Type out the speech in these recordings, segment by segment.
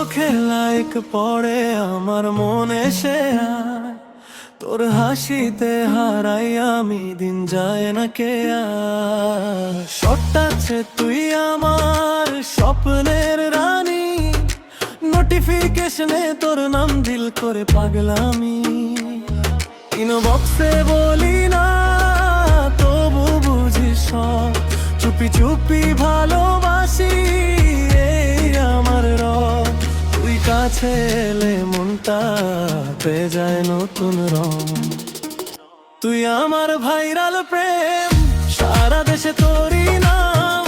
চোখে লাইক পড়ে আমার মনে সে আয়, তোর হাসিতে হারাই আমি দিন যায় না কে আর। শটাচ্ছে তুই আমার স্বপ্নের রানী, নোটিফিকেশনে তোর নাম দিল করে পাগলামি। ইনবক্সে বলি না তবু বুঝিস সব, চুপি চুপি ভালোবাসি এই আমার রব। তুই কাছে এলে মনটা পেয়ে যায় নতুন রং। তুই আমার ভাইরাল প্রেম, সারা দেশে তোরই নাম,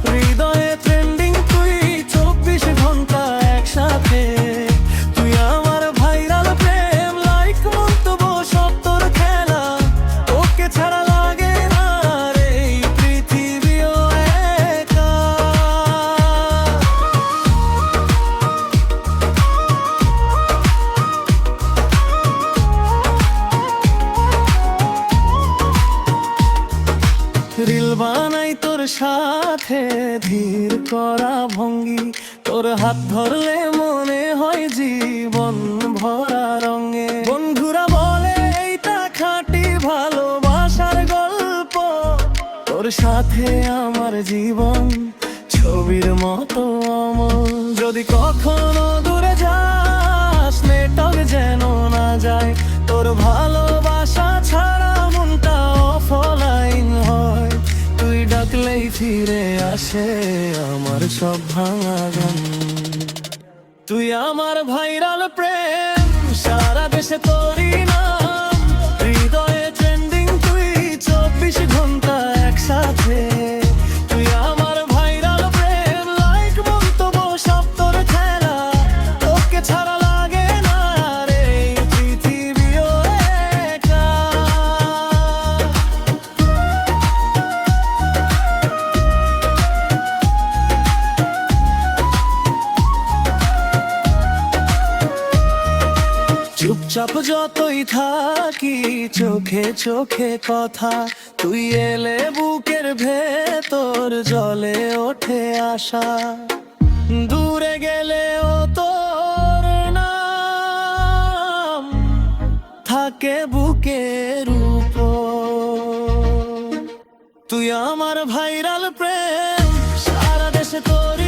হৃদয়ে ট্রেন্ডিং তুই 24 ঘন্টা একসাথে। তুই আমার ভাইরাল প্রেম, লাইক মন্তব্য সব তোর খেলা, তোকে ছাড়া লাগে না রে এই পৃথিবীও একা। রিল বানাই তোর সাথে ধীর করা ভঙ্গি, তোর হাত ধরলে মনে হয় জীবন ভরা রঙে। বন্ধুরা বলে এইটা খাঁটি ভালোবাসার গল্প, তোর সাথে আমার জীবন ছবির মতো অমর। যদি কখনো দূরে যাস নেটক যেন না যায়, তোর ভালোবাসা ছাড়া মনটা অফলাইন হয়। তুই ডাকলেই ফিরে আসে আমার সব ভাঙা গান। তুই আমার ভাইরাল প্রেম, সারা দেশে তোরই নাম, হৃদয়ে ট্রেন্ডিং তুই 24 ঘন্টা একসাথে। তুই আমার ভাইরাল প্রেম, লাইক মন্তব্য সব তোর খেলা, তোকে ছাড়া লাগে না রে এই পৃথিবীও একা। চুপচাপ যতই থাকি চোখে চোখে কথা, তুই এলে বুকের ভেতর জলে ওঠে আশা। দূরে গেলেও তোর নাম থাকে বুকের উপর। তুই আমার ভাইরাল প্রেম, সারা দেশে তোর